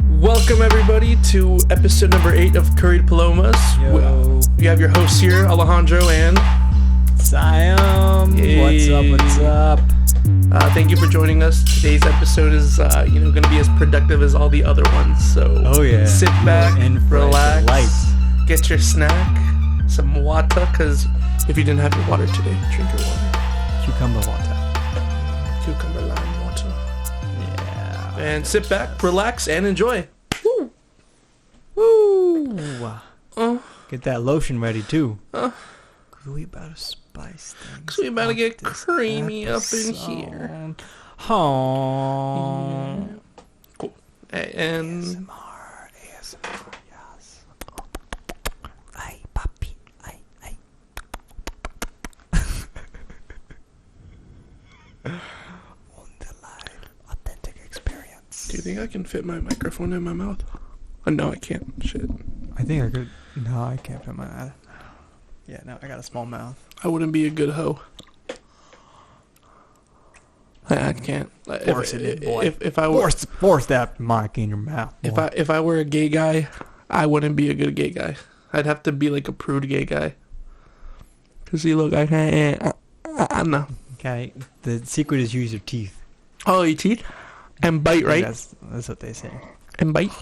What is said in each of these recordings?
Welcome everybody to episode number 8 of CurriedPalomas. Yo. We have your hosts here, Alejandro and Siam. Hey. What's up? Thank you for joining us. Today's episode is going to be as productive as all the other ones. So sit back, relax, get your snack, some water, because if you didn't have your water today, drink your water. Cucumber water. Cucumber lime water. Yeah. And sit back, relax, and enjoy. Woo! Woo! Get that lotion ready too. Cause we about to spice things. Because we about to get creamy episode. Up in here. Oh. Cool. And ASMR, yes. Ay, papi. Ay. On the live, authentic experience. do you think I can fit my microphone in my mouth? Oh, no, I can't. Shit. I think I could. No, I can't put my. Yeah, no, I got a small mouth. I wouldn't be a good hoe. I can't. Force it in, boy. If I were, force that mic in your mouth, boy. if I were a gay guy, I wouldn't be a good gay guy. I'd have to be like a prude gay guy. Cause see, look, I can't. I know. Okay, the secret is use your teeth. Oh, your teeth and bite, right? That's what they say. And bite.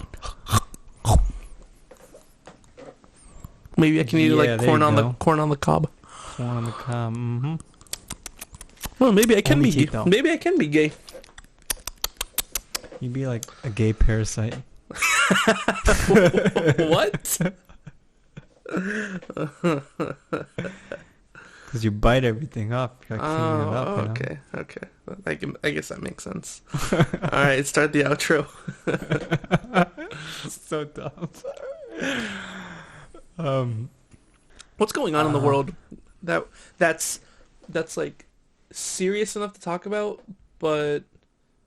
Maybe I can eat like corn on the cob. Corn on the cob. Mm-hmm. Well, maybe I can Only be. teeth, though. Maybe I can be gay. You'd be like a gay parasite. What? Because you bite everything up. You're like cleaning it up. You know? Okay. I guess that makes sense. All right, start the outro. So dumb. What's going on in the world that's like serious enough to talk about, but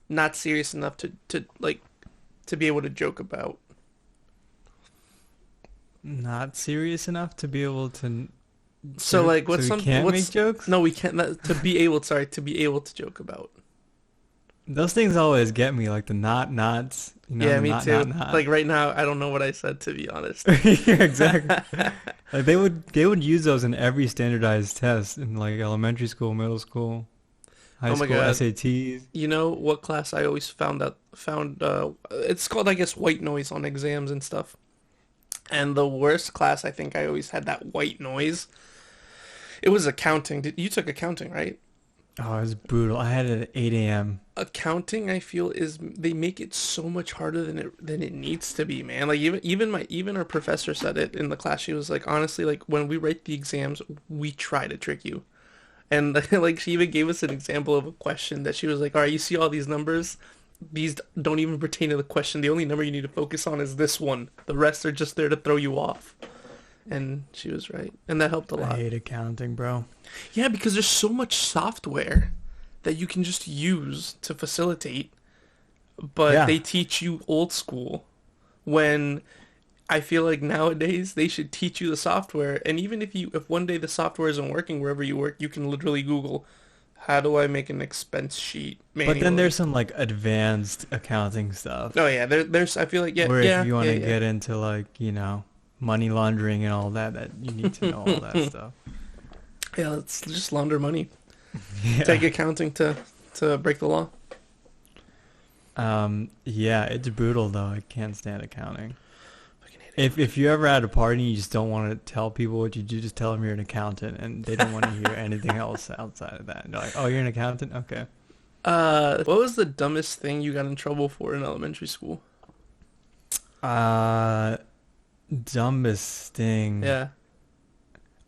not serious enough to be able to joke about? Not serious enough to be able to. So like, what's so we can't make jokes? No, we can't. To be able to joke about. Those things always get me, like the nots. You know, yeah, me too. Not. Like right now, I don't know what I said, to be honest. Yeah, exactly. Like they would use those in every standardized test in like elementary school, middle school, high school, God. SATs. You know what class I always found it's called, I guess, white noise on exams and stuff. And the worst class, I think I always had that white noise. It was accounting. You took accounting, right? Oh, it was brutal. I had it at 8 a.m. Accounting, I feel, they make it so much harder than it needs to be, man. Like even our professor said it in the class. She was like, honestly, like when we write the exams, we try to trick you. And like she even gave us an example of a question that she was like, all right, you see all these numbers? These don't even pertain to the question. The only number you need to focus on is this one. The rest are just there to throw you off. And she was right. And that helped a lot. I hate accounting, bro. Yeah, because there's so much software that you can just use to facilitate. But they teach you old school, when I feel like nowadays they should teach you the software. And even if one day the software isn't working wherever you work, you can literally Google, how do I make an expense sheet manually? But then there's some like advanced accounting stuff. Oh yeah, there's I feel like where if you want to get into like, you know, money laundering and all that you need to know all that stuff. Yeah, let's just launder money. Yeah. Take accounting to break the law. Yeah, it's brutal though. I can't stand accounting. If you're ever at a party and you just don't want to tell people what you do, just tell them you're an accountant, and they don't want to hear anything else outside of that. They're like, oh, you're an accountant? Okay. What was the dumbest thing you got in trouble for in elementary school? Dumbest thing. Yeah.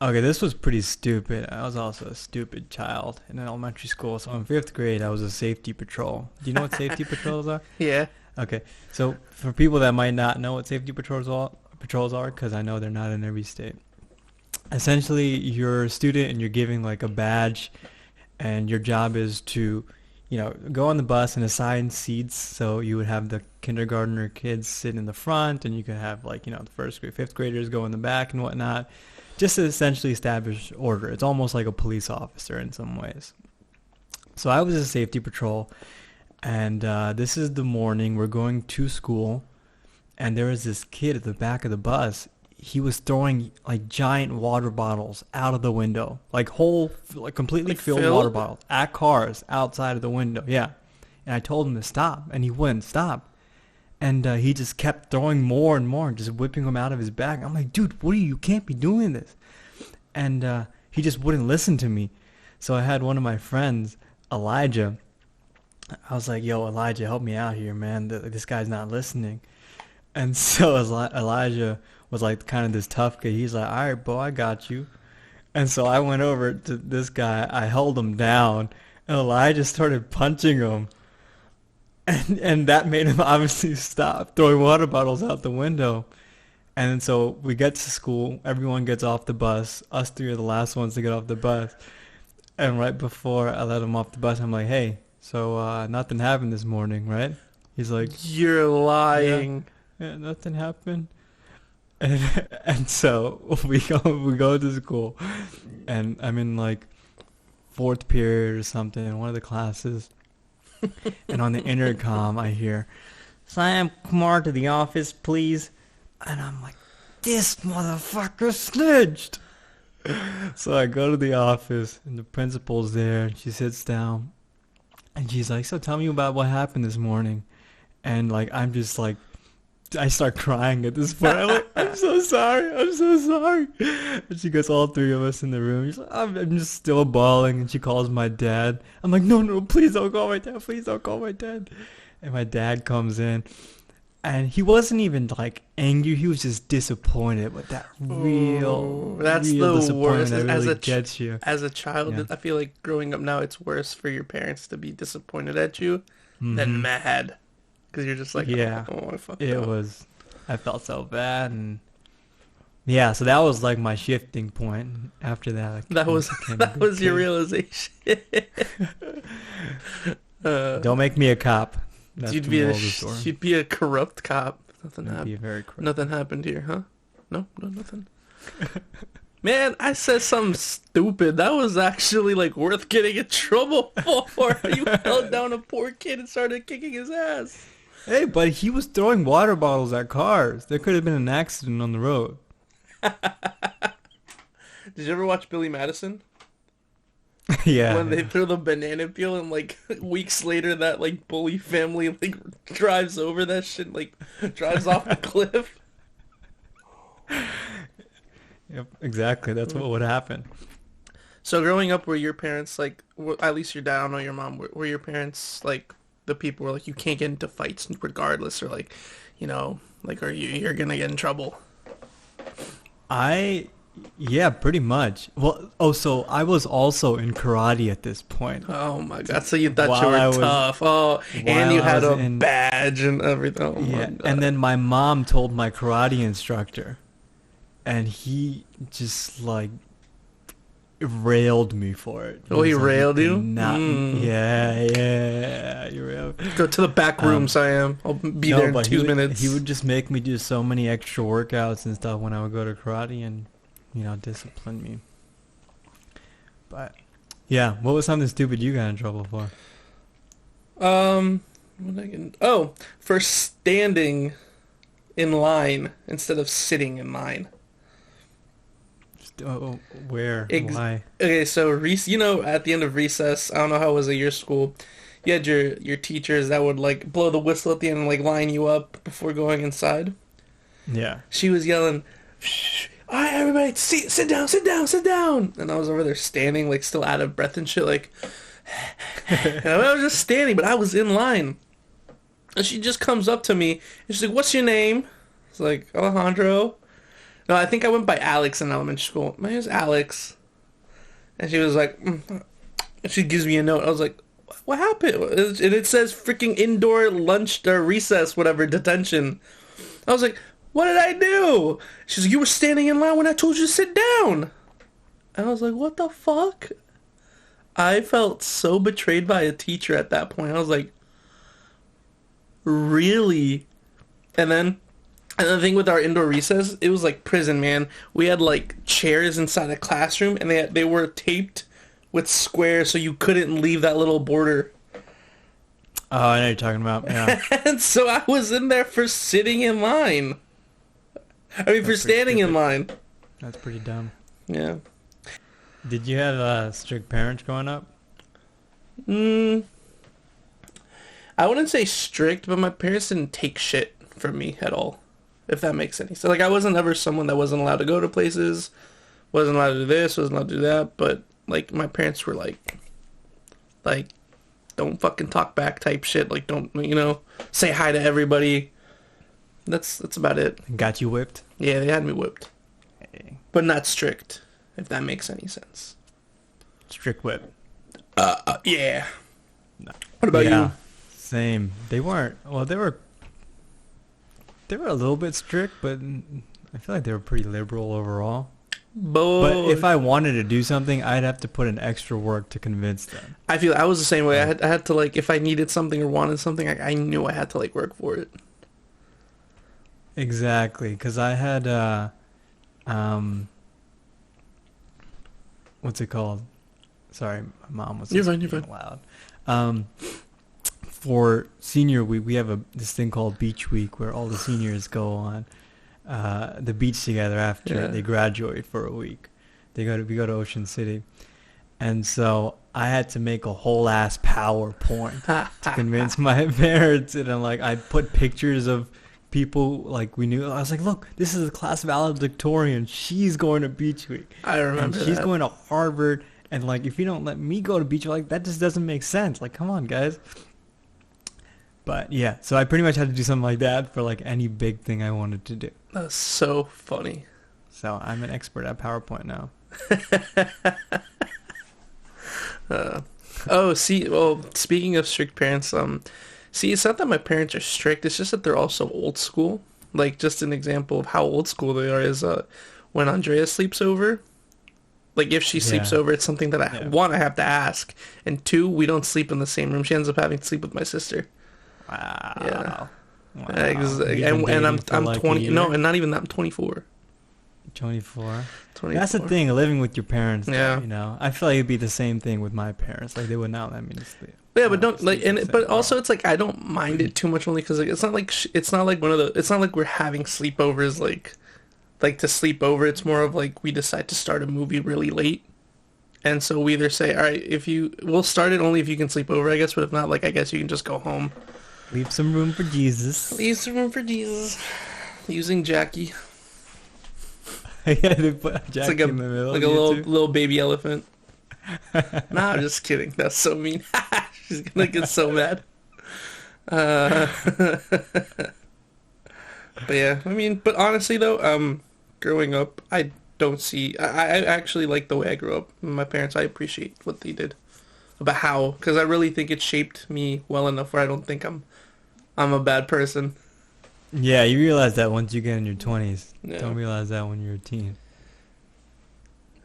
Okay, this was pretty stupid. I was also a stupid child in elementary school. So in 5th grade, I was a safety patrol. Do you know what safety patrols are? Yeah. Okay, so for people that might not know what safety patrols are, because I know they're not in every state. Essentially, you're a student and you're giving like a badge, and your job is to, you know, go on the bus and assign seats. So you would have the kindergartner kids sit in the front, and you could have like, you know, the 1st grade, 5th graders go in the back and whatnot, just to essentially establish order. It's almost like a police officer in some ways. So I was a safety patrol. And this is the morning. We're going to school. and there was this kid at the back of the bus. He was throwing like giant water bottles out of the window, like whole, like completely Like filled water filled? bottles at cars outside of the window. Yeah, and I told him to stop, and he wouldn't stop. And he just kept throwing more and more, and just whipping them out of his bag. I'm like, dude, what are you? You can't be doing this. And he just wouldn't listen to me. So I had one of my friends, Elijah. I was like, yo, Elijah, help me out here, man. This guy's not listening. And so Elijah was like kind of this tough guy. He's like, all right, bro, I got you. And so I went over to this guy. I held him down, and Elijah started punching him. And that made him obviously stop throwing water bottles out the window. And then so we get to school. Everyone gets off the bus. Us three are the last ones to get off the bus. And right before I let him off the bus, I'm like, hey, so nothing happened this morning, right? He's like, You're lying. yeah, nothing happened. And so we go to school, and I'm in like fourth period or something in one of the classes, and on the intercom I hear, Sam, come on to the office, please. And I'm like, this motherfucker snitched. So I go to the office, and the principal's there, and she sits down, and she's like, so tell me about what happened this morning. And like, I'm just like, I start crying at this point. I'm like, I'm so sorry. I'm so sorry. And she gets all three of us in the room. She's like, I'm just still bawling. And she calls my dad. I'm like, no, please don't call my dad. Please don't call my dad. And my dad comes in. And he wasn't even like angry. He was just disappointed with that That's real the worst. disappointment that really gets you. As a child, Yeah. I feel like growing up now, it's worse for your parents to be disappointed at you than mad. Because you're just like, Yeah. oh, I fucked It up. was, I felt so bad. And yeah, so that was like my shifting point. After that, That was became a that good was your kid. realization. Don't make me a cop. That's you'd the be moral of the story. you'd be a corrupt cop. Nothing I'd be happened. a very corrupt. Nothing happened here, huh? No, nothing. Man, I said something stupid. That was actually like worth getting in trouble for. You held down a poor kid and started kicking his ass. Hey, but he was throwing water bottles at cars. There could have been an accident on the road. Did you ever watch Billy Madison? Yeah. When they throw the banana peel and like weeks later that like bully family like drives over that shit, like drives off the cliff. Yep, exactly. That's what would happen. So growing up, were your parents like, at least your dad, I don't know your mom, were your parents like the people who were like, you can't get into fights regardless, or like, you know, like, are you're gonna get in trouble? Yeah, pretty much. Well, so I was also in karate at this point. Oh my god! So you thought you While I were was- tough. Oh, and while you I had was a in- badge and everything. Oh my Yeah, god! and then my mom told my karate instructor, and he just like railed me for it. Oh, he was like, railed you? cannot- Mm. Yeah, he railed. Go to the back rooms. I am. I'll be there in but 2 minutes. he would just make me do so many extra workouts and stuff when I would go to karate, and discipline me. But yeah, what was something stupid you got in trouble for? For standing in line instead of sitting in line. Where? Why? Okay, so at the end of recess, I don't know how it was at your school. You had your teachers that would like blow the whistle at the end and like line you up before going inside. Yeah. She was yelling, "Shh, all right, everybody, sit down, sit down, sit down." And I was over there standing, like still out of breath and shit, like. And I was just standing, but I was in line. And she just comes up to me and she's like, "What's your name?" It's like, "Alejandro." No, I think I went by Alex in elementary school. My name's Alex. And she was like, and she gives me a note. I was like, what happened? And it says freaking indoor lunch or recess, whatever, detention. I was like, what did I do? She's like, you were standing in line when I told you to sit down. And I was like, what the fuck? I felt so betrayed by a teacher at that point. I was like, really? And the thing with our indoor recess, it was like prison, man. We had like chairs inside a classroom, and they were taped with squares, so you couldn't leave that little border. Oh, I know what you're talking about. Yeah, And so I was in there for sitting in line. I mean, for that's pretty standing in stupid. line. That's pretty dumb. Yeah. Did you have strict parents growing up? Mm, I wouldn't say strict, but my parents didn't take shit from me at all, if that makes any sense. Like, I wasn't ever someone that wasn't allowed to go to places, wasn't allowed to do this, wasn't allowed to do that, but, like, my parents were like, don't fucking talk back type shit. Like, don't, say hi to everybody. That's about it. Got you whipped? Yeah, they had me whipped. Hey, But not strict, if that makes any sense. strict whip. Yeah. No. What about Yeah, you? same. They weren't. Well, they were a little bit strict, but I feel like they were pretty liberal overall. But if Both. I wanted to do something, I'd have to put in extra work to convince them. I feel I was the same way. Like, I had to like if I needed something or wanted something, I knew I had to like work for it. exactly, because I had um, what's it called? Sorry, my mom was You're just fine. You're being fine. loud. Um, for senior week, we have this thing called Beach Week where all the seniors go on the beach together after Yeah. they graduate for a week. We go to Ocean City, and so I had to make a whole ass PowerPoint to convince my parents, and I put pictures of people like we knew. I was like, look, this is the class of valedictorian. She's going to Beach Week, I and remember she's that. going to Harvard. And like, if you don't let me go to Beach Week, like that just doesn't make sense. Like, come on, guys. But yeah, so I pretty much had to do something like that for like any big thing I wanted to do. That's so funny. So I'm an expert at PowerPoint now. Oh, see, well, speaking of strict parents, see, it's not that my parents are strict. It's just that they're also old school. Like, just an example of how old school they are is when Andrea sleeps over. Like, if she sleeps Yeah. over, it's something that Yeah. one, I have to ask, and two, we don't sleep in the same room. She ends up having to sleep with my sister. Wow. Yeah. Wow. Ex- You've been and I'm dating for like a 20. year? No, and not even that. I'm 24. 24. 24. That's the thing, living with your parents. Yeah. I feel like it'd be the same thing with my parents. Like they would not let me to sleep. Yeah, but I don't like, sleep in and the but same also room. it's like I don't mind it too much only because like it's not like it's not like we're having sleepovers like to sleep over. It's more of like we decide to start a movie really late, and so we either say, all right, we'll start it only if you can sleep over, I guess, but if not, like I guess you can just go home. Leave some room for Jesus. Leave some room for Jesus. Using Jackie. Yeah, they put It's Jackie like a in the middle. like a you little two. little baby elephant. Nah, I'm just kidding. That's so mean. She's gonna get so mad. Uh, but yeah, I mean, but honestly though, growing up, I don't see. I actually like the way I grew up. My parents, I appreciate what they did about how, because I really think it shaped me well enough where I don't think I'm a bad person. Yeah, you realize that once you get in your 20s. Yeah. Don't realize that when you're a teen.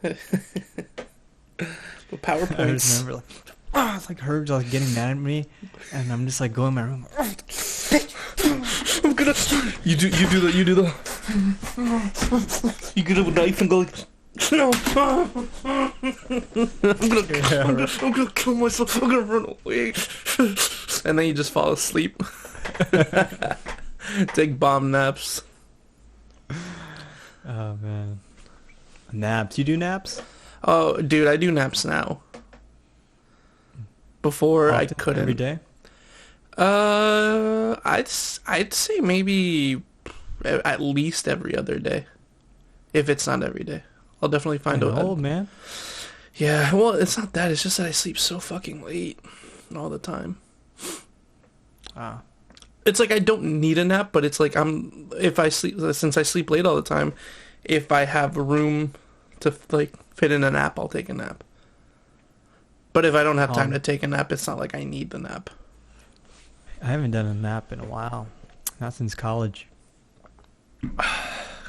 But I PowerPoints. just remember it's like Herb's like getting mad at me, and I'm just like going in my room. I'm gonna. You do the. You get a knife and go like. No. I'm gonna kill myself. I'm gonna run away. And then you just fall asleep. Take bomb naps. Oh man, naps. You do naps? Oh, dude, I do naps now. Before I Often? couldn't. Every day? I'd say maybe at least every other day. If it's not every day, I'll definitely find Kinda out. old man. Yeah, well, it's not that. It's just that I sleep so fucking late all the time. Ah, It's like I don't need a nap, but it's like if I sleep, since I sleep late all the time, if I have room to like fit in a nap, I'll take a nap. But if I don't have time to take a nap, it's not like I need the nap. I haven't done a nap in a while. Not since college.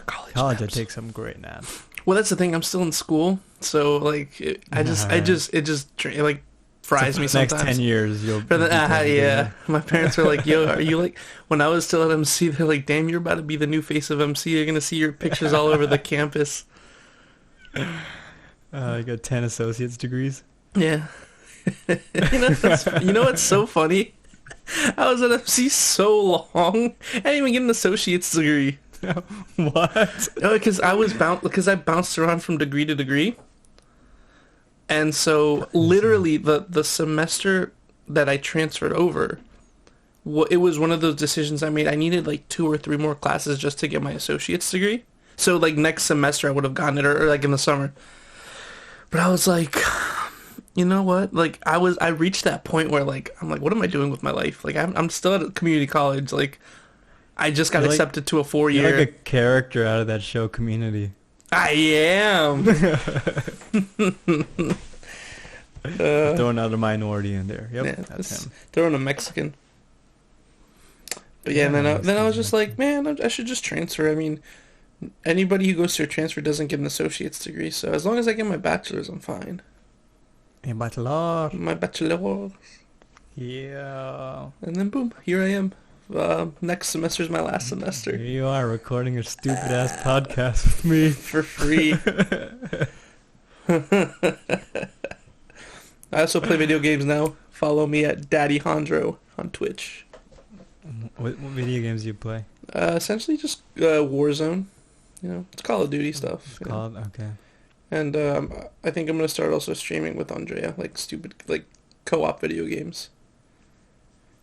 College College, I naps. take some great naps. Well, that's the thing. I'm still in school, so like it like fries So me for the next sometimes. 10 years, you'll For the, be taking yeah, my parents are like, "Yo, are you like?" When I was still at MC, they're like, "Damn, you're about to be the new face of MC. You're gonna see your pictures all over the campus." You got 10 associate's degrees. Yeah. You know what's so funny? I was at MC so long. I didn't even get an associate's degree. What? Because I bounced around from degree to degree. And so literally the semester that I transferred over, it was one of those decisions I made. I needed like 2 or 3 more classes just to get my associate's degree. So like next semester I would have gotten it, or like in the summer. But I was like, you know what? Like I reached that point where like I'm like, what am I doing with my life? Like I'm still at a community college. Like I just got accepted to a 4-year. You're like a character out of that show, Community. I am. Throwing out a minority in there. Yep, Yeah, that's him. throwing a Mexican. But yeah, and then I was just like, man, I should just transfer. I mean, anybody who goes through a transfer doesn't get an associate's degree, so as long as I get my bachelor's, I'm fine. A bachelor. My bachelor. Yeah. And then boom, here I am. Next semester's my last semester. Here you are recording a stupid ass podcast with me For free. I also play video games now. Follow me at Daddy Hondro on Twitch. What video games do you play? Essentially just Warzone. You know, it's Call of Duty stuff. You know? Okay. And I think I'm gonna start also streaming with Andrea, like stupid, like co-op video games.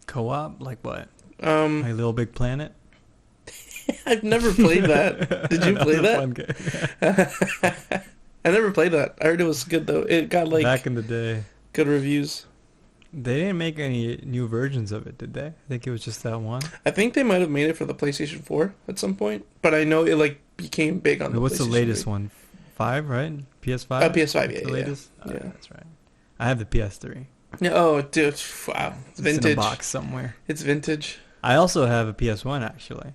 Co-op? Like what? Like Little Big Planet? I've never played that. Did you play that? Fun game. I never played that. I heard it was good though. It got like back in the day. Good reviews. They didn't make any new versions of it, did they? I think it was just that one. I think they might have made it for the PlayStation 4 at some point, but I know it like became big on the What's PlayStation the latest 3. one? 5, right? PS5? PS5, yeah, the latest? yeah. That's right. I have the PS3. Yeah, oh, dude, wow, It's vintage. in a box somewhere. It's vintage. I also have a PS1 actually,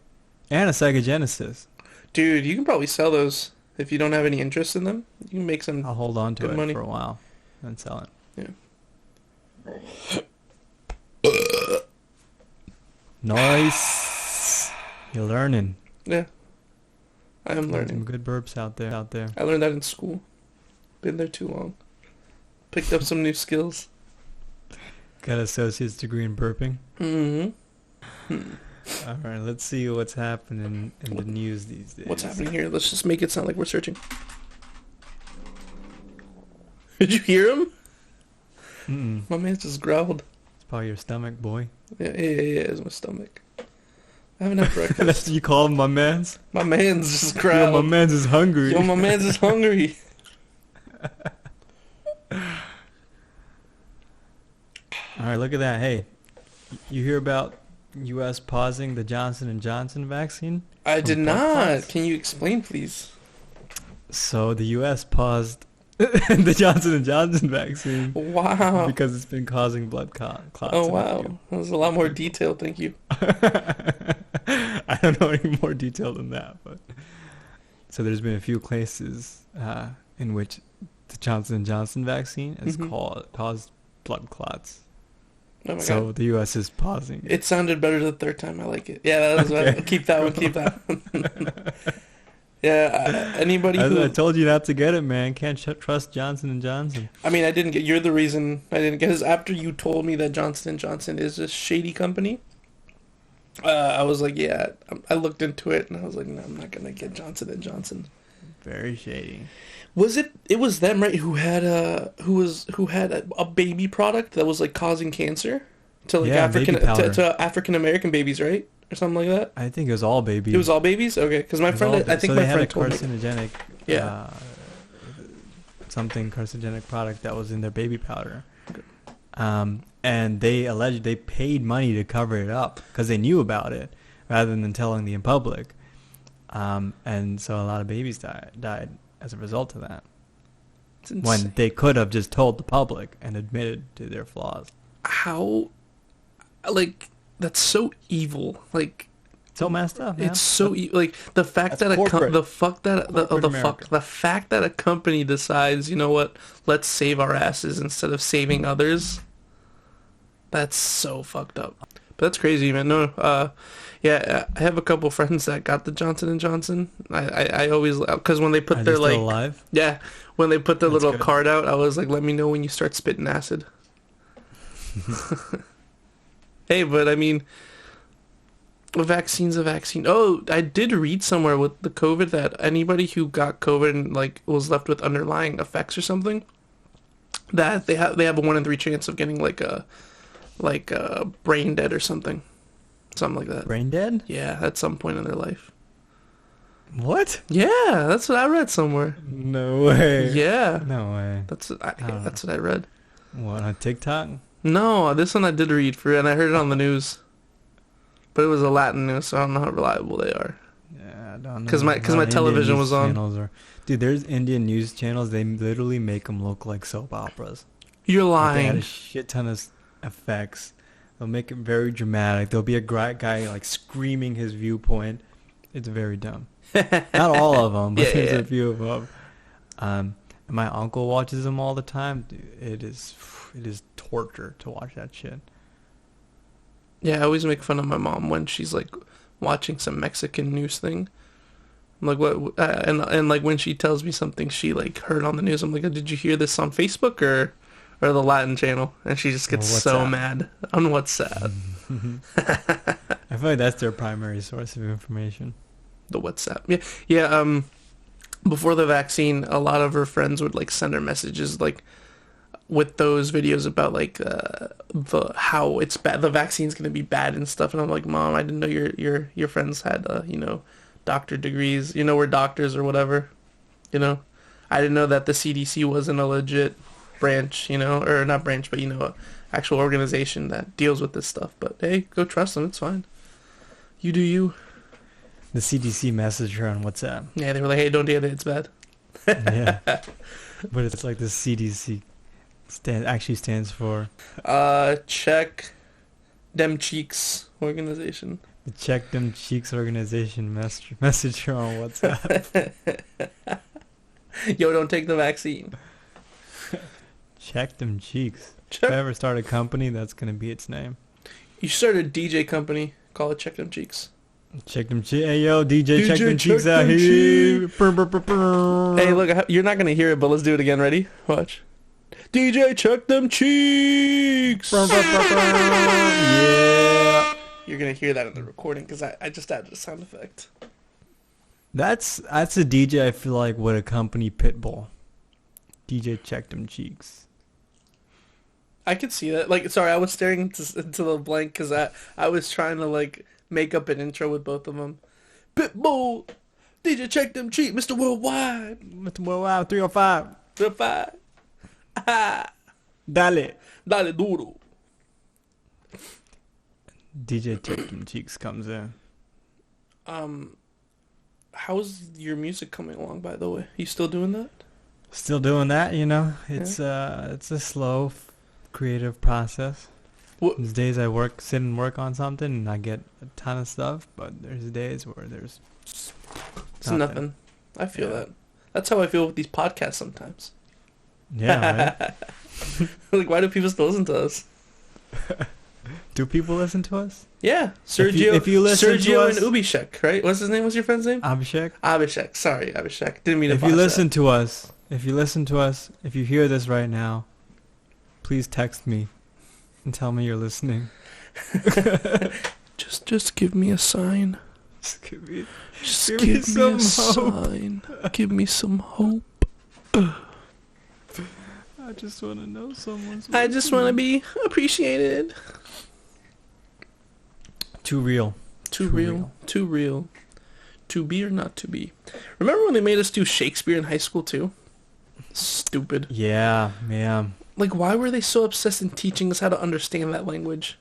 and a Sega Genesis. Dude, you can probably sell those if you don't have any interest in them. You can make some. I'll hold on to good it money for a while and sell it. Yeah. Nice. You're learning. Yeah. I am Some learning. good burps out there. I learned that in school. Been there too long. Picked up some new skills. Got an associate's degree in burping. Mm-hmm. All right, let's see what's happening in the news these days. What's happening here? Let's just make it sound like we're searching. Did you hear him? Mm-mm. My man just growled. It's probably your stomach, boy. Yeah, it's my stomach. I haven't had breakfast. That's what you call him, my man's? My man's just Yo, growled. my man's is hungry. Yo, my man's is hungry. All right, look at that. Hey, you hear about U.S. pausing the Johnson & Johnson vaccine? I did blood not. clots? Can you explain, please? So the U.S. paused the Johnson & Johnson vaccine Wow. because it's been causing blood clots. Oh, in wow. people. That was a lot more detailed. Thank you. I don't know any more detail than that, but so there's been a few cases in which the Johnson & Johnson vaccine has caused blood clots. Oh, my So God. the U.S. is pausing it. It sounded better the third time. I like it. Yeah, that was Okay. keep that one. Keep that one. Yeah, anybody who... I told you not to get it, man. Can't trust Johnson & Johnson. I mean, I didn't get... You're the reason I didn't get... Because after you told me that Johnson & Johnson is a shady company, I was like, yeah. I looked into it, and I was like, no, I'm not going to get Johnson & Johnson. Very shady. Was it... It was them, right, who had a baby product that was, like, causing cancer? To, like, Yeah, baby powder. to African-American babies, right? Or something like that? I think it was all babies. It was all babies? Okay, because my friend... I think so my they had a friend told me. carcinogenic... Yeah. Something carcinogenic product that was in their baby powder. And they alleged they paid money to cover it up because they knew about it rather than telling the public. And so a lot of babies died as a result of that. It's insane. When they could have just told the public and admitted to their flaws. How... Like, that's so evil. Like... So messed up, man. It's so like the fact That's that corporate. the America. fact that a company decides, you know what, let's save our asses instead of saving others. That's so fucked up. But that's crazy, man. No, yeah, I have a couple friends that got the Johnson & Johnson. I always, because when they put Are their they still like, alive? yeah, when they put their That's little good. card out, I was like, let me know when you start spitting acid. Hey, but I mean, a vaccine's a vaccine. Oh, I did read somewhere with the COVID that anybody who got COVID and like was left with underlying effects or something, that they have a 1 in 3 chance of getting like a brain dead or something like that. Brain dead? Yeah, at some point in their life. What? Yeah, that's what I read somewhere. No way. Yeah, No way. that's what I read. What, on TikTok? No, this one I did read for, and I heard it on the news, but it was a Latin news, so I don't know how reliable they are. Yeah, I don't know. Because my Indian television news was on. channels dude, there's Indian news channels. They literally make them look like soap operas. You're Like, they add a lying. shit ton of effects. They'll make it very dramatic. There'll be a guy like screaming his viewpoint. It's very dumb. Not all of them, but Yeah, there's yeah. a few of them. And my uncle watches them all the time. Dude, it is torture to watch that shit. Yeah, I always make fun of my mom when she's like watching some Mexican news thing. I'm like, what? And like when she tells me something she like heard on the news, I'm like, oh, did you hear this on Facebook or the Latin channel? And she just gets Well, so WhatsApp. mad on WhatsApp. I feel like that's their primary source of information. The WhatsApp. Yeah, yeah. Before the vaccine, a lot of her friends would like send her messages like with those videos about like the how it's bad, the vaccine's gonna be bad and stuff. And I'm like, Mom, I didn't know your friends had doctor degrees. We're doctors or whatever. I didn't know that the CDC wasn't a legit branch. Or not branch, but a actual organization that deals with this stuff. But hey, go trust them. It's fine. You do you. The CDC messaged her on WhatsApp. Yeah, they were like, hey, don't do it. It's bad. Yeah. But it's like the CDC actually stands for Check Dem Cheeks organization. the Check Them Cheeks organization message her on WhatsApp. Yo, don't take the vaccine. Check Them Cheeks. If Check. I ever start a company, that's going to be its name. You start a DJ company. Call it Check Dem Cheeks. Check Them Cheeks. Hey, yo, DJ, Check Them Check Cheeks out Them here. Cheeks. Hey, look, you're not going to hear it, but let's do it again. Ready? Watch. DJ Check Them Cheeks. Yeah. You're going to hear that in the recording because I just added a sound effect. That's a DJ I feel like would accompany Pitbull. DJ Check Them Cheeks. I could see that. Like, sorry, I was staring into the blank because I was trying to, like, make up an intro with both of them. Pitbull, DJ Check Them Cheeks, Mr. Worldwide. Mr. Worldwide 305. The five. Ah, Dale. dale duro. DJ Check Them Cheeks comes in. How's your music coming along, by the way? You still doing that? Still doing that, It's it's a slow, creative process. What? There's days I sit and work on something and I get a ton of stuff, but there's days where there's It's nothing. I feel that. That's how I feel with these podcasts sometimes. Yeah, right? Like, why do people still listen to us? Do people listen to us? Yeah, Sergio. If you listen to Sergio us- and Ubishek, right? What's his name? What's your friend's name? Abhishek? Abhishek. Sorry, Abhishek. Didn't mean to. If you botch listen to us, if you hear this right now, please text me and tell me you're listening. that. Just give me a sign. Just give me Just Give give, me me, some a hope. sign. Give me some hope. I just want to know someone's I just want to be appreciated. Too real. Too real. Too real. To be or not to be. Remember when they made us do Shakespeare in high school too? Stupid. Yeah. Like, why were they so obsessed in teaching us how to understand that language?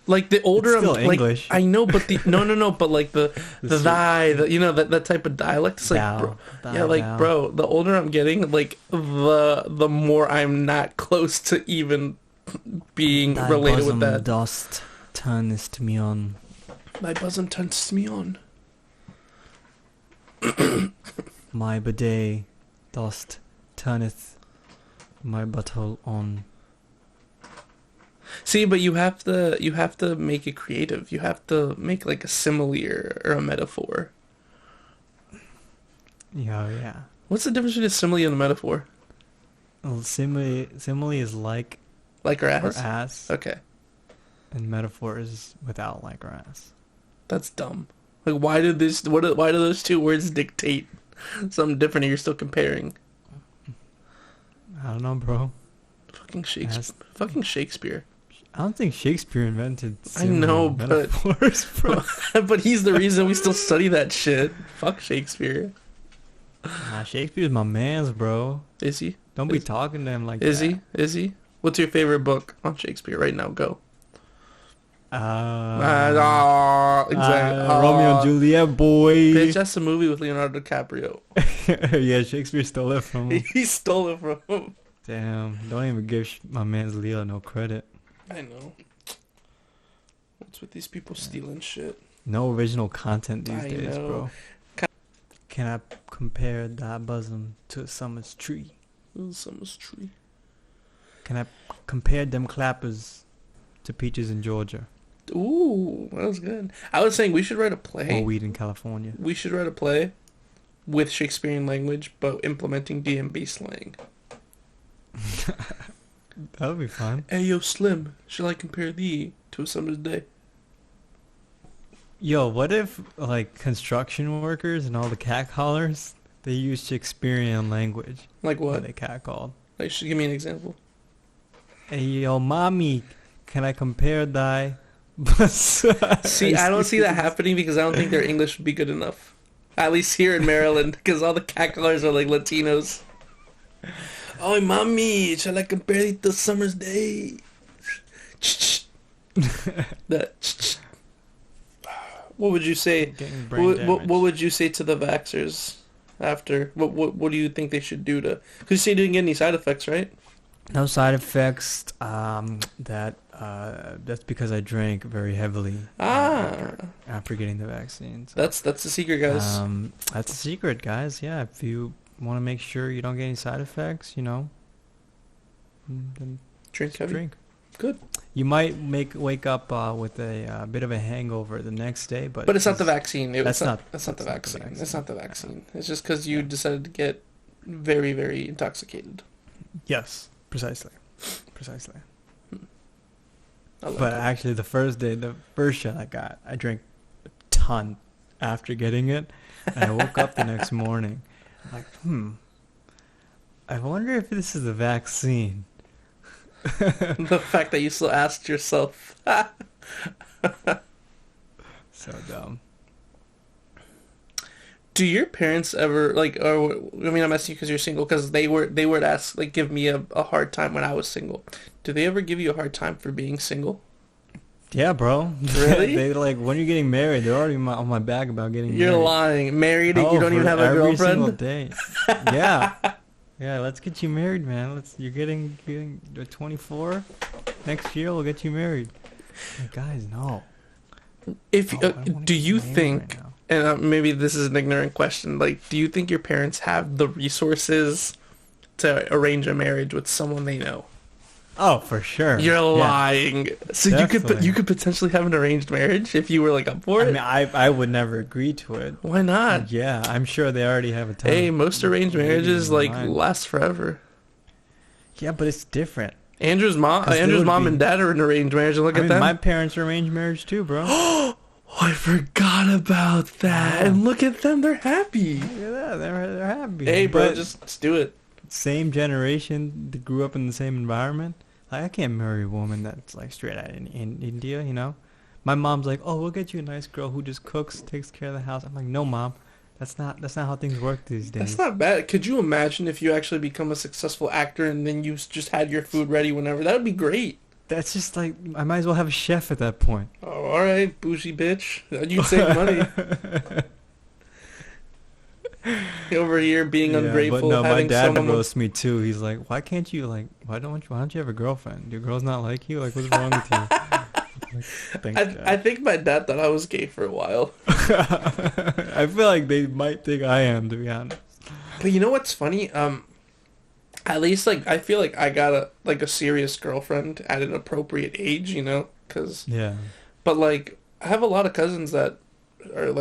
Like, the older It's still I'm like, English. I know, but no, but like the thy, that type of dialect. It's like, Thou, bro, thou, thou. bro, the older I'm getting, like the more I'm not close to even being Thy related with bosom that. dost turnest me on. My bosom turns me on. My bidet dost turneth my butthole on. See, but you have to make it creative. You have to make like a simile or a metaphor. Yeah. What's the difference between a simile and a metaphor? Well, simile is like Like or or ass? ass. Okay. and metaphors without like grass. That's dumb. Like, why did this? Why do those two words dictate something different? And you're still comparing. I don't know, bro. Fucking Shakespeare. That's, Fucking Shakespeare. I don't think Shakespeare invented I know, but metaphors, bro. but he's the reason we still study that shit. Fuck Shakespeare. Nah, Shakespeare's my man's, bro. Is he? Don't be talking to him like Is that. he? Is he? What's your favorite book on Shakespeare right now? Go. Exactly. Romeo and Juliet, boy. Bitch, that's a movie with Leonardo DiCaprio. Yeah, Shakespeare stole it from him. He stole it from him. Damn, don't even give my man's Leo no credit. I know. What's with these people stealing shit? No original content these I days, know. bro. Can I compare thy bosom to a summer's tree? Ooh, summer's tree. Can I compare them clappers to peaches in Georgia Ooh, that was good. I was saying we should write a or play. weed in California? We should write a play with Shakespearean language, but implementing DMV slang. That would be fun. Hey, yo, Slim, shall I compare thee to a summer's day? Yo, what if like construction workers and all the catcallers they use Shakespearean language Like when what? they catcalled? Like, should give me an example. Hey, yo, mommy, can I compare thy? See, I don't see that happening because I don't think their English would be good enough. At least here in Maryland, because all the catcallers are like Latinos. Oh, mommy, shall I compare it to summer's day? That. What would you say? Getting brain damage. What would you say to the vaxxers after? What do you think they should do to? Because you say you didn't get any side effects, right? No side effects. That's because I drank very heavily after getting the vaccine. So, that's the secret, guys. that's a secret, guys. Yeah, if you want to make sure you don't get any side effects, then Drink just heavy. drink. Good. You might wake up with a bit of a hangover the next day, but But it's not the vaccine. That's not the that's not the vaccine. vaccine. It's not the vaccine. It's just because you decided to get very, very intoxicated. Yes, precisely. I love But that. actually, the first shot I got, I drank a ton after getting it, and I woke up the next morning, I'm like, I wonder if this is the vaccine. The fact that you still asked yourself. So dumb. Do your parents ever I'm asking you because you're single, because they would ask, like, give me a hard time when I was single. Do they ever give you a hard time for being single? Yeah, bro. Really? They like, when you're getting married, they're already on my back about getting You're married. lying. Married and Oh, you don't even for have a every single girlfriend? day. Yeah. Yeah, let's get you married, man. You're getting 24. Next year we'll get you married. Like, guys, no. If No, I don't wanna do get you married think, right now. and maybe this is an ignorant question, like, do you think your parents have the resources to arrange a marriage with someone they know? Oh, for sure. You're Yeah. lying. So Definitely. you could potentially have an arranged marriage if you were like up for I it. mean, I would never agree to it. Why not? Yeah, I'm sure they already have a ton. Hey, of most arranged ladies marriages in like mind. last forever. Yeah, but it's different. Andrew's 'Cause there Andrew's would mom be- and dad are in arranged marriage. And look I at mean, them. my parents are arranged marriage too, bro. Oh, I forgot about that. Yeah. And look at them, they're happy. Look at that, they're happy. Hey, bro, But just do it. same generation, they grew up in the same environment. Like, I can't marry a woman that's like straight out in India, My mom's like, oh, we'll get you a nice girl who just cooks, takes care of the house. I'm like, no, mom, that's not how things work these days. That's not bad. Could you imagine if you actually become a successful actor and then you just had your food ready whenever? That would be great. That's just like, I might as well have a chef at that point. Oh, all right, bougie bitch. You'd save money. Over here being ungrateful, but no, my having dad someone. roasts me too. He's like, why don't you have a girlfriend? Do girls not like you? Like, what's wrong with you? Like, thanks, Dad. I think my dad thought I was gay for a while. I feel like they might think I am, to be honest. But you know what's funny? At least I feel like I got a serious girlfriend at an appropriate age, cause. Yeah. But I have a lot of cousins that are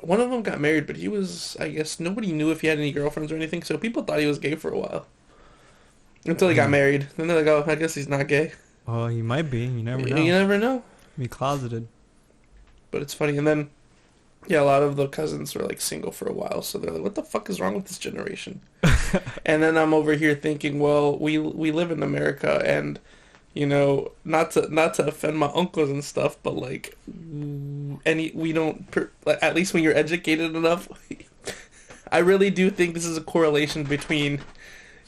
one of them got married, but he was, I guess, nobody knew if he had any girlfriends or anything, so people thought he was gay for a while. Until he got married. Then they're like, oh, I guess he's not gay. Well, he might be. You never know. You never know. Be closeted. But it's funny. And then, yeah, a lot of the cousins were like single for a while, so they're like, "What the fuck is wrong with this generation?" And then I'm over here thinking, well, we live in America, and not to offend my uncles and stuff, but like, we don't like, at least when you're educated enough, I really do think this is a correlation between,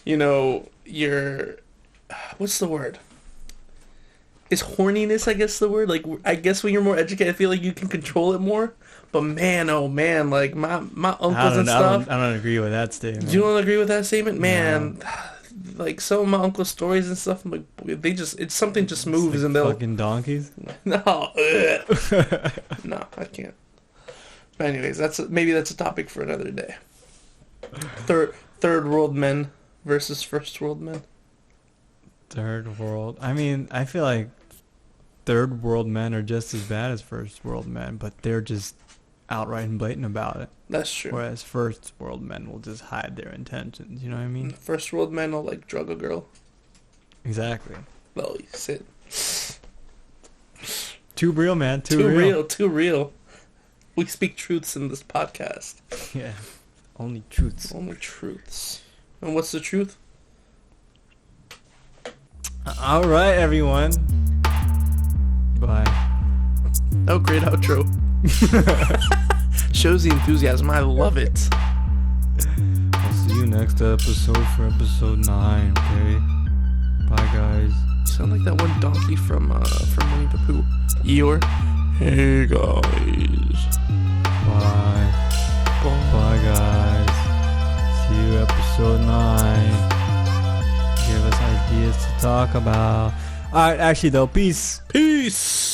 your what's the word? Is horniness, I guess, the word? Like, I guess when you're more educated, I feel like you can control it more. But man, oh man, like my uncles and stuff. I don't agree with that statement. You don't agree with that statement, man? No. Like some of my uncle's stories and stuff, I'm like, it's something just moves like and they'll fucking donkeys. no, no, I can't. But anyways, maybe that's a topic for another day. Third world men versus first world men. Third world. I mean, I feel like third world men are just as bad as first world men, but they're just outright and blatant about it. That's true. Whereas first world men will just hide their intentions. You know what I mean? First world men will like drug a girl. Exactly. Well, you said. Too real, man. Too real. Too real. We speak truths in this podcast. Yeah. Only truths. Only truths. And what's the truth? All right, everyone. Bye. Oh, great outro. Shows the enthusiasm. I love it. I'll see you next episode for episode 9, okay? Bye, guys. You sound like that one donkey from Winnie the Pooh. Eeyore. Hey, guys. Bye. Bye, guys. See you episode 9. Give us ideas to talk about. Alright, actually though, peace. Peace.